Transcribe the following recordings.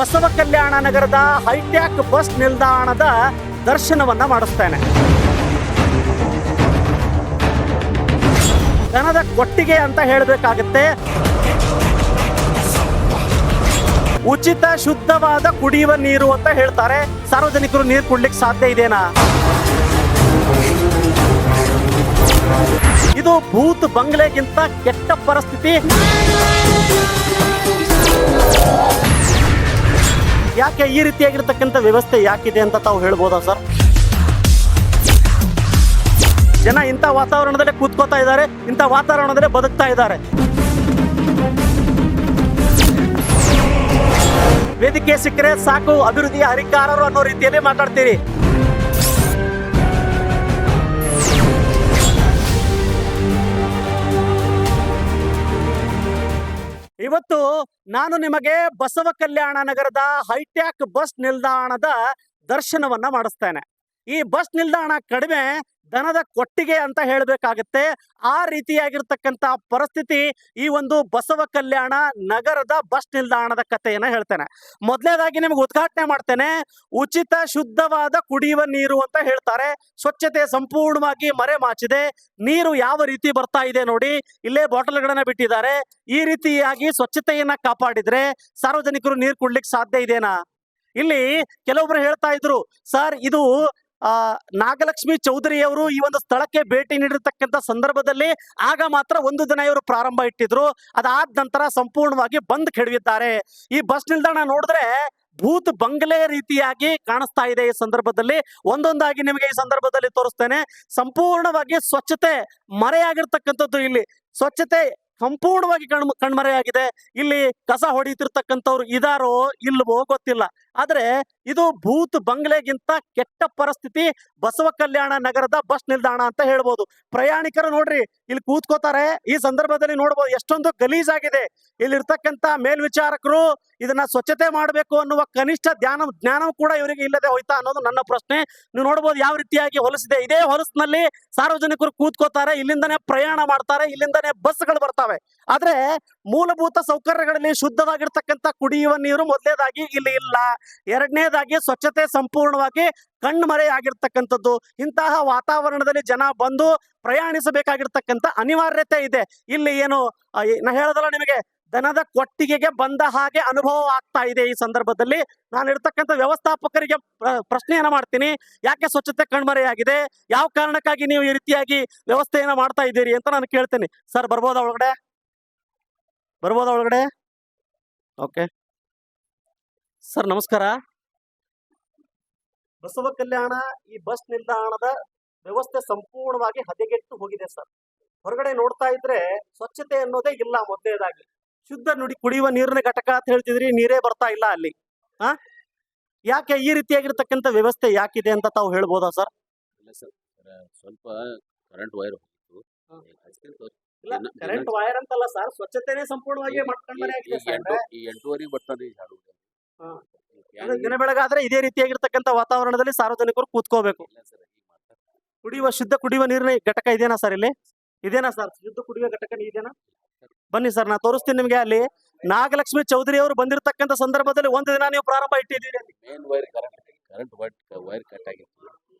ಬಸವ ಕಲ್ಯಾಣ ನಗರದ hi-tech bus ನಿಲ್ದಾಣದ ದರ್ಶನವನ್ನ ಮಾಡಿಸ್ತೇನೆ. ದನದ ಕೊಟ್ಟಿಗೆ ಅಂತ ಹೇಳಬೇಕಾಗುತ್ತೆ. ಉಚಿತ ಶುದ್ಧವಾದ ಕುಡಿಯುವ ನೀರು ಅಂತ ಹೇಳ್ತಾರೆ. ಸಾರ್ವಜನಿಕರು ನೀರು ಕುಡ್ಲಿಕ್ಕೆ ಸಾಧ್ಯ ಇದೆನಾ? ಇದು ಭೂತ್ ಬಂಗ್ಲೆಗಿಂತ ಕೆಟ್ಟ ಪರಿಸ್ಥಿತಿ. ಯಾಕೆ ಈ ರೀತಿಯಾಗಿರ್ತಕ್ಕಂಥ ವ್ಯವಸ್ಥೆ ಯಾಕಿದೆ ಅಂತ ತಾವು ಹೇಳ್ಬೋದಾ ಸರ್? ಜನ ಇಂಥ ವಾತಾವರಣದಲ್ಲೇ ಕೂತ್ಕೋತಾ ಇದ್ದಾರೆ, ಇಂಥ ವಾತಾವರಣದಲ್ಲೇ ಬದುಕ್ತಾ ಇದ್ದಾರೆ. ವೇದಿಕೆ ಸಿಕ್ಕರೆ ಸಾಕು ಅಭಿವೃದ್ಧಿಯ ಹರಿಕಾರರು ಅನ್ನೋ ರೀತಿಯಲ್ಲಿ ಮಾತಾಡ್ತೀರಿ. ಇವತ್ತು ನಾನು ನಿಮಗೆ ಬಸವ ಕಲ್ಯಾಣ ನಗರದ ಹೈಟ್ಯಾಕ್ ಬಸ್ ನಿಲ್ದಾಣದ ದರ್ಶನವನ್ನ ಮಾಡಿಸ್ತೇನೆ. ಈ ಬಸ್ ನಿಲ್ದಾಣ ಕಡಿಮೆ, ದನದ ಕೊಟ್ಟಿಗೆ ಅಂತ ಹೇಳಬೇಕಾಗುತ್ತೆ. ಆ ರೀತಿಯಾಗಿರ್ತಕ್ಕಂಥ ಪರಿಸ್ಥಿತಿ ಈ ಒಂದು ಬಸವ ಕಲ್ಯಾಣ ನಗರದ ಬಸ್ ನಿಲ್ದಾಣದ ಕಥೆಯನ್ನ ಹೇಳ್ತೇನೆ. ಮೊದಲನೇದಾಗಿ ನಿಮಗೆ ಉದ್ಘಾಟನೆ ಮಾಡ್ತೇನೆ. ಉಚಿತ ಶುದ್ಧವಾದ ಕುಡಿಯುವ ನೀರು ಅಂತ ಹೇಳ್ತಾರೆ. ಸ್ವಚ್ಛತೆ ಸಂಪೂರ್ಣವಾಗಿ ಮರೆಮಾಚಿದೆ. ನೀರು ಯಾವ ರೀತಿ ಬರ್ತಾ ಇದೆ ನೋಡಿ, ಇಲ್ಲೇ ಬಾಟಲ್ಗಳನ್ನ ಬಿಟ್ಟಿದ್ದಾರೆ. ಈ ರೀತಿಯಾಗಿ ಸ್ವಚ್ಛತೆಯನ್ನ ಕಾಪಾಡಿದ್ರೆ ಸಾರ್ವಜನಿಕರು ನೀರು ಕುಡ್ಲಿಕ್ಕೆ ಸಾಧ್ಯ ಇದೆನಾ? ಇಲ್ಲಿ ಕೆಲವೊಬ್ರು ಹೇಳ್ತಾ ಇದ್ರು, ಸರ್ ಇದು ನಾಗಲಕ್ಷ್ಮಿ ಚೌಧರಿ ಅವರು ಈ ಒಂದು ಸ್ಥಳಕ್ಕೆ ಭೇಟಿ ನೀಡಿರ್ತಕ್ಕಂಥ ಸಂದರ್ಭದಲ್ಲಿ ಆಗ ಮಾತ್ರ ಒಂದು ದಿನ ಇವರು ಪ್ರಾರಂಭ ಇಟ್ಟಿದ್ರು. ಅದಾದ ನಂತರ ಸಂಪೂರ್ಣವಾಗಿ ಬಂದ್ ಕೆಡವಿದ್ದಾರೆ. ಈ ಬಸ್ ನಿಲ್ದಾಣ ನೋಡಿದ್ರೆ ಭೂತ್ ಬಂಗ್ಲೆ ರೀತಿಯಾಗಿ ಕಾಣಿಸ್ತಾ ಇದೆ. ಈ ಸಂದರ್ಭದಲ್ಲಿ ಒಂದೊಂದಾಗಿ ನಿಮಗೆ ಈ ಸಂದರ್ಭದಲ್ಲಿ ತೋರಿಸ್ತೇನೆ. ಸಂಪೂರ್ಣವಾಗಿ ಸ್ವಚ್ಛತೆ ಮರೆಯಾಗಿರ್ತಕ್ಕಂಥದ್ದು. ಇಲ್ಲಿ ಸ್ವಚ್ಛತೆ ಸಂಪೂರ್ಣವಾಗಿ ಕಣ್ಮರೆಯಾಗಿದೆ. ಇಲ್ಲಿ ಕಸ ಹೊಡಿತಿರ್ತಕ್ಕಂಥವ್ರು ಇದಾರೋ ಇಲ್ವೋ ಗೊತ್ತಿಲ್ಲ. ಆದ್ರೆ ಇದು ಭೂತ್ ಬಂಗ್ಲೆಗಿಂತ ಕೆಟ್ಟ ಪರಿಸ್ಥಿತಿ ಬಸವ ಕಲ್ಯಾಣ ನಗರದ ಬಸ್ ನಿಲ್ದಾಣ ಅಂತ ಹೇಳ್ಬೋದು. ಪ್ರಯಾಣಿಕರು ನೋಡ್ರಿ ಇಲ್ಲಿ ಕೂತ್ಕೋತಾರೆ. ಈ ಸಂದರ್ಭದಲ್ಲಿ ನೋಡ್ಬೋದು ಎಷ್ಟೊಂದು ಗಲೀಜಾಗಿದೆ. ಇಲ್ಲಿರ್ತಕ್ಕಂಥ ಮೇಲ್ವಿಚಾರಕರು ಇದನ್ನ ಸ್ವಚ್ಛತೆ ಮಾಡಬೇಕು ಅನ್ನುವ ಕನಿಷ್ಠ ಜ್ಞಾನವೂ ಕೂಡ ಇವರಿಗೆ ಇಲ್ಲದೆ ಹೋಯ್ತಾ ಅನ್ನೋದು ನನ್ನ ಪ್ರಶ್ನೆ. ನೀವು ನೋಡ್ಬೋದು ಯಾವ ರೀತಿಯಾಗಿ ಹೊಲಸಿದೆ. ಇದೇ ಹೊಲಸಿನಲ್ಲಿ ಸಾರ್ವಜನಿಕರು ಕೂತ್ಕೋತಾರೆ, ಇಲ್ಲಿಂದನೇ ಪ್ರಯಾಣ ಮಾಡ್ತಾರೆ, ಇಲ್ಲಿಂದನೇ ಬಸ್ಗಳು ಬರ್ತಾವೆ. ಆದ್ರೆ ಮೂಲಭೂತ ಸೌಕರ್ಯಗಳಲ್ಲಿ ಶುದ್ಧವಾಗಿರ್ತಕ್ಕಂಥ ಕುಡಿಯುವ ನೀರು ಮೊದಲನೇದಾಗಿ ಇಲ್ಲಿ ಇಲ್ಲ. ಎರಡನೇದಾಗಿ ಸ್ವಚ್ಛತೆ ಸಂಪೂರ್ಣವಾಗಿ ಕಣ್ಮರೆಯಾಗಿರ್ತಕ್ಕಂಥದ್ದು. ಇಂತಹ ವಾತಾವರಣದಲ್ಲಿ ಜನ ಬಂದು ಪ್ರಯಾಣಿಸಬೇಕಾಗಿರ್ತಕ್ಕಂಥ ಅನಿವಾರ್ಯತೆ ಇದೆ. ಇಲ್ಲಿ ಏನು ನಾ ಹೇಳೋದಲ್ಲ ನಿಮಗೆ, ದನದ ಕೊಟ್ಟಿಗೆಗೆ ಬಂದ ಹಾಗೆ ಅನುಭವ ಆಗ್ತಾ ಇದೆ. ಈ ಸಂದರ್ಭದಲ್ಲಿ ನಾನು ಇರ್ತಕ್ಕಂಥ ವ್ಯವಸ್ಥಾಪಕರಿಗೆ ಪ್ರಶ್ನೆಯನ್ನ ಮಾಡ್ತೀನಿ, ಯಾಕೆ ಸ್ವಚ್ಛತೆ ಕಣ್ಮರೆಯಾಗಿದೆ, ಯಾವ ಕಾರಣಕ್ಕಾಗಿ ನೀವು ಈ ರೀತಿಯಾಗಿ ವ್ಯವಸ್ಥೆಯನ್ನ ಮಾಡ್ತಾ ಇದ್ದೀರಿ ಅಂತ ನಾನು ಕೇಳ್ತೇನೆ. ಸರ್ ಬರ್ಬೋದಾ ಒಳಗಡೆ? ಓಕೆ ಸರ್, ನಮಸ್ಕಾರ. ಬಸವ ಕಲ್ಯಾಣ ಈ ಬಸ್ ನಿಲ್ದಾಣದ ವ್ಯವಸ್ಥೆ ಸಂಪೂರ್ಣವಾಗಿ ಹದಗೆಟ್ಟು ಹೋಗಿದೆ ಸರ್. ಹೊರಗಡೆ ನೋಡ್ತಾ ಇದ್ರೆ ಸ್ವಚ್ಛತೆ ಅನ್ನೋದೇ ಇಲ್ಲ. ಮೊದಲನೇದಾಗಿ ಶುದ್ಧ ಕುಡಿಯುವ ನೀರಿನ ಘಟಕ ಅಂತ ಹೇಳ್ತಿದ್ರಿ, ನೀರೇ ಬರ್ತಾ ಇಲ್ಲ ಅಲ್ಲಿ. ಯಾಕೆ ಈ ರೀತಿಯಾಗಿರ್ತಕ್ಕಂಥ ವ್ಯವಸ್ಥೆ ಯಾಕಿದೆ ಅಂತ ತಾವು ಹೇಳ್ಬೋದಾ ಸರ್? ಇಲ್ಲ ಸರ್, ಸ್ವಲ್ಪ ಕರೆಂಟ್ ವೈರ್ ಹೋಗಿತ್ತು. ಇಲ್ಲ, ಕರೆಂಟ್ ವೈರ್ ಅಂತಲ್ಲ ಸರ್, ಸ್ವಚ್ಛತೆನೇ ಸಂಪೂರ್ಣವಾಗಿ ಈ 8:30 ಬರ್ತದೆ. ದಿನ ಬೆಳಗಾದ್ರೆ ಇದೇ ರೀತಿಯಾಗಿರ್ತಕ್ಕಂಥ ವಾತಾವರಣದಲ್ಲಿ ಸಾರ್ವಜನಿಕರು ಕೂತ್ಕೋಬೇಕು. ಶುದ್ಧ ಕುಡಿಯುವ ನೀರಿನ ಘಟಕ ಇದೇನಾ ಸರ್? ಇಲ್ಲಿ ಇದೇನಾ ಸರ್ ಶುದ್ಧ ಕುಡಿಯುವ ಘಟಕ ಇದೆನಾ? ಬನ್ನಿ ಸರ್, ನಾನು ತೋರಿಸ್ತೀನಿ ನಿಮ್ಗೆ. ಅಲ್ಲಿ ನಾಗಲಕ್ಷ್ಮಿ ಚೌಧರಿ ಅವರು ಬಂದಿರತಕ್ಕಂಥ ಸಂದರ್ಭದಲ್ಲಿ ಒಂದು ದಿನ ನೀವು ಪ್ರಾರಂಭ ಇಟ್ಟಿದ್ದೀರಿ. Main wire current wire cut ಆಗಿತ್ತು.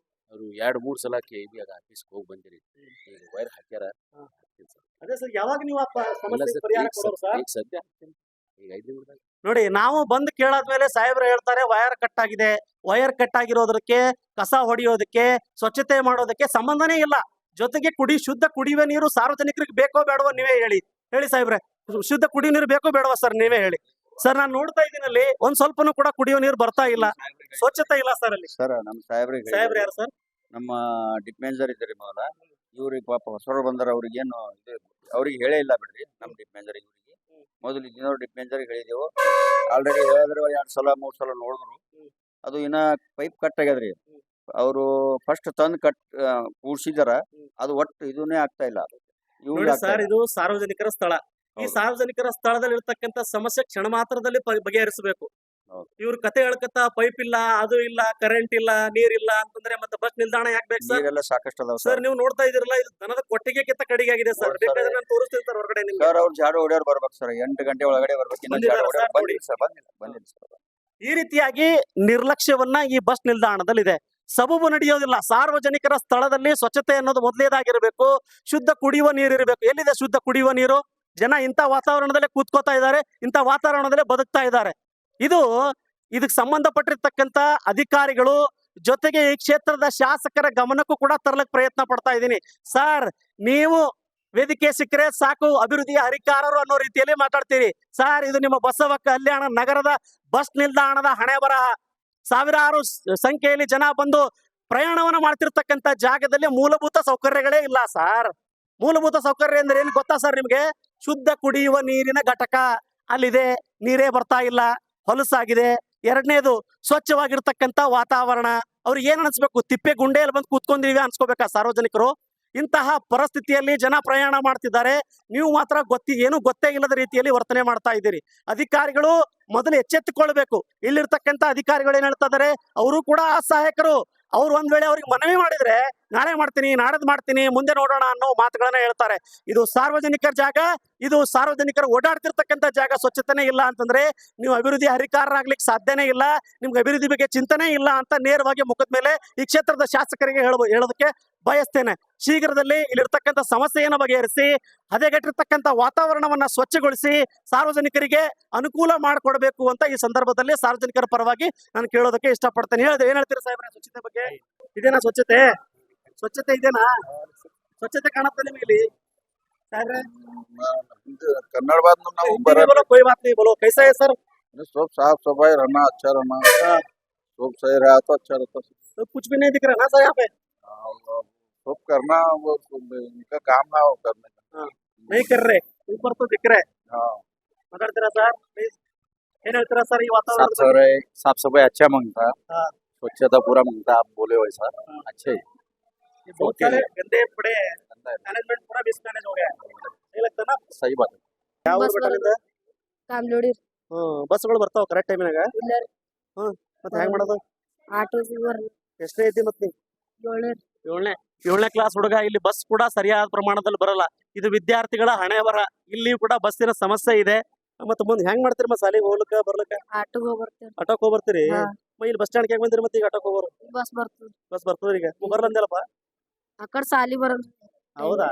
ಅವರು 2-3 ಸಲ ಆಫೀಸ್ಗೆ ಹೋಗಿ ಬಂದಿರಿ. ಈಗ ವೈರ್ ಹಾಕ್ಯಾರ. ಅದೇ ಸರ್, ಯಾವಾಗ ನೀವು ಸಮಸ್ಯೆ ಪರಿಹಾರ ಕೊಡೋರು ಸರ್? ಈಗ ಸದ್ಯ ಈಗ 5 ನಿಮಿಷ ನೋಡಿ, ನಾವು ಬಂದು ಕೇಳಾದ್ಮೇಲೆ ಸಾಹೇಬ್ರು ಹೇಳ್ತಾರೆ ವೈರ್ ಕಟ್ ಆಗಿದೆ. ವೈರ್ ಕಟ್ ಆಗಿರೋದಕ್ಕೆ, ಕಸ ಹೊಡಿಯೋದಕ್ಕೆ, ಸ್ವಚ್ಛತೆ ಮಾಡೋದಕ್ಕೆ ಸಂಬಂಧನೇ ಇಲ್ಲ. ಜೊತೆಗೆ ಶುದ್ಧ ಕುಡಿಯುವ ನೀರು ಸಾರ್ವಜನಿಕರಿಗೆ ಬೇಕೋ ಬೇಡವೋ ನೀವೇ ಹೇಳಿ ಸಾಹೇಬ್ರೆ. ಶುದ್ಧ ಕುಡಿಯುವ ನೀರು ಬೇಕೋ ಬೇಡವಾ ಸರ್? ನೀವೇ ಹೇಳಿ ಸರ್. ನಾನು ನೋಡ್ತಾ ಇದ್ದೀನಿ ಅಲ್ಲಿ ಒಂದ್ ಸ್ವಲ್ಪನೂ ಕೂಡ ಕುಡಿಯೋ ನೀರು ಬರ್ತಾ ಇಲ್ಲ, ಸ್ವಚ್ಛತೆ ಇಲ್ಲ ಸರ್ ಅಲ್ಲಿ. ಸರ್ ನಮ್ಮ ಸಾಹೇಬ್ರು ಯಾರು ಸರ್? ನಮ್ಮ ಡಿಪ್ ಮ್ಯಾನೇಜರ್ ಇದ್ದಾರೆ ಮೊದಲ. ಇವ್ರಿಗೆ ಪಾಪ ಹೊಸರು ಬಂದಾರ, ಅವ್ರಿಗೇನು ಅವ್ರಿಗೆ ಹೇಳೇ ಇಲ್ಲ ಬಿಡ್ರಿ. ನಮ್ಮ ಡಿಪ್ ಮ್ಯಾನೇಜರ್ ಇವ್ರಿಗೆ ಮೊದಲು ಇದ್ದಿನವ್ರು ಡಿಪ್ ಮ್ಯಾನೇಜರ್ ಹೇಳಿದೆವು. ಆಲ್ರೆಡಿ ಹೇಳಿದ್ರೆ 2 ಸಲ 3 ಸಲ ನೋಡಿದ್ರು. ಅದು ಇನ್ನ ಪೈಪ್ ಕಟ್ ಆಗ್ಯದ್ರಿ. ಅವರು ಫಸ್ಟ್ ತಂದ್ ಕೂಡ್ಸಿದಾರ, ಅದು ಒಟ್ಟು ಇದನ್ನೇ ಆಗ್ತಾ ಇಲ್ಲ. ಸರ್, ಇದು ಸಾರ್ವಜನಿಕರ ಸ್ಥಳ. ಈ ಸಾರ್ವಜನಿಕರ ಸ್ಥಳದಲ್ಲಿ ಇರ್ತಕ್ಕಂಥ ಸಮಸ್ಯೆ ಕ್ಷಣ ಮಾತ್ರದಲ್ಲಿ ಬಗೆಹರಿಸಬೇಕು. ಇವ್ರ ಕತೆ ಹೇಳ್ಕತ್ತ ಪೈಪ್ ಇಲ್ಲ, ಅದು ಇಲ್ಲ, ಕರೆಂಟ್ ಇಲ್ಲ, ನೀರಿಲ್ಲ ಅಂತಂದ್ರೆ ಮತ್ತೆ ಬಸ್ ನಿಲ್ದಾಣ ಯಾಕೆ ಬೇಕು ಸರ್? ನೀರೆಲ್ಲ ಸಾಕಷ್ಟು ಅದಾವ ಸರ್. ನೀವು ನೋಡ್ತಾ ಇದಿರಲ್ಲ, ಇದು ದನದ ಕೊಟ್ಟಿಗೆಗಿಂತ ಕಡಿಗೆ ಆಗಿದೆ ಸರ್. ಬೇಕಾದ್ರೆ ನಾನು ತೋರಿಸ್ತಿರ್ತಾರೆ ಹೊರಗಡೆ ನಿಮ್ಗೆ. ಸರ್ ಅವ್ರು ಜಾಡು ಹೊಡೆಯೋರು ಬರ್ಬೇಕು ಸರ್. 8 ಗಂಟೆ ಒಳಗಡೆ ಬರ್ಬೇಕು. ಇನ್ನೊಂದು ಜಾಡು ಹೊಡೆಯೋರು ಬಂದಿಲ್ಲ ಸರ್. ಈ ರೀತಿಯಾಗಿ ನಿರ್ಲಕ್ಷ್ಯವನ್ನ ಈ ಬಸ್ ನಿಲ್ದಾಣದಲ್ಲಿದೆ. ಸಬೂಬು ನಡೆಯೋದಿಲ್ಲ. ಸಾರ್ವಜನಿಕರ ಸ್ಥಳದಲ್ಲಿ ಸ್ವಚ್ಛತೆ ಅನ್ನೋದು ಮೊದಲೇದಾಗಿರ್ಬೇಕು. ಶುದ್ಧ ಕುಡಿಯುವ ನೀರು ಇರಬೇಕು. ಎಲ್ಲಿದೆ ಶುದ್ಧ ಕುಡಿಯುವ ನೀರು? ಜನ ಇಂಥ ವಾತಾವರಣದಲ್ಲೇ ಕೂತ್ಕೋತಾ ಇದ್ದಾರೆ, ಇಂಥ ವಾತಾವರಣದಲ್ಲೇ ಬದುಕ್ತಾ ಇದ್ದಾರೆ. ಇದಕ್ಕೆ ಸಂಬಂಧಪಟ್ಟಿರ್ತಕ್ಕಂಥ ಅಧಿಕಾರಿಗಳು ಜೊತೆಗೆ ಈ ಕ್ಷೇತ್ರದ ಶಾಸಕರ ಗಮನಕ್ಕೂ ಕೂಡ ತರಲಿಕ್ಕೆ ಪ್ರಯತ್ನ ಪಡ್ತಾ ಇದ್ದೀನಿ. ಸರ್, ನೀವು ವೇದಿಕೆ ಸಿಕ್ಕರೆ ಸಾಕು ಅಭಿವೃದ್ಧಿಯ ಹರಿಕಾರರು ಅನ್ನೋ ರೀತಿಯಲ್ಲಿ ಮಾತಾಡ್ತೀರಿ. ಸರ್, ಇದು ನಿಮ್ಮ ಬಸವ ಕಲ್ಯಾಣ ನಗರದ ಬಸ್ ನಿಲ್ದಾಣದ ಹಣೆ ಬರಹ. ಸಾವಿರಾರು ಸಂಖ್ಯೆಯಲ್ಲಿ ಜನ ಬಂದು ಪ್ರಯಾಣವನ್ನ ಮಾಡ್ತಿರ್ತಕ್ಕಂಥ ಜಾಗದಲ್ಲಿ ಮೂಲಭೂತ ಸೌಕರ್ಯಗಳೇ ಇಲ್ಲ ಸರ್. ಮೂಲಭೂತ ಸೌಕರ್ಯ ಅಂದ್ರೆ ಏನು ಗೊತ್ತಾ ಸರ್ ನಿಮ್ಗೆ? ಶುದ್ಧ ಕುಡಿಯುವ ನೀರಿನ ಘಟಕ ಅಲ್ಲಿದೆ, ನೀರೇ ಬರ್ತಾ ಇಲ್ಲ, ಹೊಲಸಾಗಿದೆ. ಎರಡನೇದು, ಸ್ವಚ್ಛವಾಗಿರ್ತಕ್ಕಂಥ ವಾತಾವರಣ. ಅವ್ರಿಗೆ ಏನ್ ಅನ್ಸ್ಬೇಕು? ತಿಪ್ಪೆ ಗುಂಡೆಯಲ್ಲಿ ಬಂದು ಕೂತ್ಕೊಂಡಿವಿ ಅನ್ಸ್ಕೋಬೇಕಾ ಸಾರ್ವಜನಿಕರು? ಇಂತಹ ಪರಿಸ್ಥಿತಿಯಲ್ಲಿ ಜನ ಪ್ರಯಾಣ ಮಾಡ್ತಿದ್ದಾರೆ. ನೀವು ಮಾತ್ರ ಏನು ಗೊತ್ತೇ ಇಲ್ಲದ ರೀತಿಯಲ್ಲಿ ವರ್ತನೆ ಮಾಡ್ತಾ ಇದ್ದೀರಿ. ಅಧಿಕಾರಿಗಳು ಮೊದಲು ಎಚ್ಚೆತ್ತುಕೊಳ್ಬೇಕು. ಇಲ್ಲಿರ್ತಕ್ಕಂಥ ಅಧಿಕಾರಿಗಳು ಏನ್ ಹೇಳ್ತಾ ಇದಾರೆ? ಅವರು ಕೂಡ ಅಸಹಾಯಕರು. ಅವ್ರು ಒಂದ್ ವೇಳೆ ಅವ್ರಿಗೆ ಮನವಿ ಮಾಡಿದ್ರೆ ನಾಳೆ ಮಾಡ್ತೀನಿ, ನಾಡದ್ ಮಾಡ್ತೀನಿ, ಮುಂದೆ ನೋಡೋಣ ಅನ್ನೋ ಮಾತುಗಳನ್ನ ಹೇಳ್ತಾರೆ. ಇದು ಸಾರ್ವಜನಿಕರ ಜಾಗ, ಇದು ಸಾರ್ವಜನಿಕರು ಓಡಾಡ್ತಿರ್ತಕ್ಕಂಥ ಜಾಗ. ಸ್ವಚ್ಛತೆನೇ ಇಲ್ಲ ಅಂತಂದ್ರೆ ನೀವು ಅಭಿವೃದ್ಧಿ ಹರಿಕಾರರಾಗ್ಲಿಕ್ಕೆ ಸಾಧ್ಯನೇ ಇಲ್ಲ. ನಿಮ್ಗೆ ಅಭಿವೃದ್ಧಿ ಬಗ್ಗೆ ಚಿಂತನೆ ಇಲ್ಲ ಅಂತ ನೇರವಾಗಿ ಮುಖದ ಮೇಲೆ ಈ ಕ್ಷೇತ್ರದ ಶಾಸಕರಿಗೆ ಹೇಳೋದಕ್ಕೆ ಬಯಸ್ತೇನೆ. ಶೀಘ್ರದಲ್ಲಿ ಇಲ್ಲಿರ್ತಕ್ಕಂಥ ಸಮಸ್ಯೆಯನ್ನು ಬಗೆಹರಿಸಿ ಹದಗೆಟ್ಟಿರ್ತಕ್ಕಂಥ ವಾತಾವರಣವನ್ನ ಸ್ವಚ್ಛಗೊಳಿಸಿ ಸಾರ್ವಜನಿಕರಿಗೆ ಅನುಕೂಲ ಮಾಡಿಕೊಡ್ಬೇಕು ಅಂತ ಈ ಸಂದರ್ಭದಲ್ಲಿ ಸಾರ್ವಜನಿಕರ ಪರವಾಗಿ ನಾನು ಕೇಳೋದಕ್ಕೆ ಇಷ್ಟಪಡ್ತೇನೆ. ಏನ್ ಹೇಳ್ತೀರಿ ಸಾಹೇಬ್ರೆ ಸ್ವಚ್ಛತೆ ಬಗ್ಗೆ? ಇದೇನಾ ಸ್ವಚ್ಛತೆ? ಸ್ವಚ್ಛತೆ ಇದೆನಾ? ಸ್ವಚ್ಛತೆ ಕಾಣುತ್ತೆ ನಿಮಗೆ ಇಲ್ಲಿ ಸಾಹೇಬ್ರೆ? कन्नड़ बात में ना हिंदी में बोलो, कोई बात नहीं, बोलो कैसा है सर? सब साफ सफाई रहना, अच्छा रहना, सब सही रहा तो अच्छा रहता। तो कुछ भी नहीं दिख रहा ना सर यहाँ पे? सब करना वो इनका काम ना हो करने का। नहीं कर रहे, ऊपर तो दिख रहे. हाँ, ಮಾತಾಡ್ತೀರಾ ಸರ್ ಪ್ಲೀಸ್? ಏನ್ ಹೇಳ್ತೀರಾ ಸರ್ ಈ ವಾತಾವರಣ? साफ सफाई अच्छा मांगता, हाँ. स्वच्छता पूरा मांगता। आप बोले वैसा अच्छे ही। बहुत सारे गंदे पड़े हैं, मैनेजमेंट पूरा मिसमैनेज हो गया है. नहीं लगता ना? सही बात है। ಯಾವ ಊರು ಬೆಟ್ಟದಿಂದ? ಕಾಮ್ಲೋಡಿ ಬಸ್ಗಳು ಬರ್ತಾವ ಕರೆಕ್ಟ್ ಟೈಮಿನಾಗ? ಇಲ್ಲ ರೀ. ಮತ್ತೆ ಹೆಂಗ್ ಮಾಡೋದು? ಆಟೋ ಬರ್ರಿ ಎಷ್ಟೇ ಐತಿ ಮತ್ತೆ? ಏಳನೇ ಕ್ಲಾಸ್ ಹುಡುಗ. ಇಲ್ಲಿ ಬಸ್ ಕೂಡ ಸರಿಯಾದ ಪ್ರಮಾಣದಲ್ಲಿ ಬರಲ್ಲ. ಇದು ವಿದ್ಯಾರ್ಥಿಗಳ ಹಣೆ ಬರ. ಇಲ್ಲಿ ಕೂಡ ಬಸ್ಸಿನ ಸಮಸ್ಯೆ ಇದೆ. ಮತ್ತೆ ಮುಂದೆ ಹೆಂಗ್ ಮಾಡ್ತೀರಿ? ಮತ್ತೆ ಸಾಲಿಗೆ ಹೋಗ್ಲಿಕ್ಕ ಬರ್ಲಿಕ್ಕ? ಆಟೋಗ್ ಹೋಗ್ಬರ್ತೇವ್ರಿ. ಆಟೋಕ್ ಹೋಗ್ಬರ್ತೀರಿ? ಹಾ. ಇಲ್ಲಿ ಬಸ್ ಸ್ಟ್ಯಾಂಡ್ ಹೆಂಗ್ ಬಂದಿರಿ? ಮತ್ತೆ ಈಗ ಆಟೋಕ್ ಹೋಗೋರು? ಬಸ್ ಬರ್ತದ. ಬಸ್ ಬರ್ತದ ಈಗ? ಬರಲ್ಲಂದಲ್ಲಪ್ಪ? ಆ ಕಡೆ ಸಾಲಿ ಬರಲ್ರಿ. ಹೌದಾ?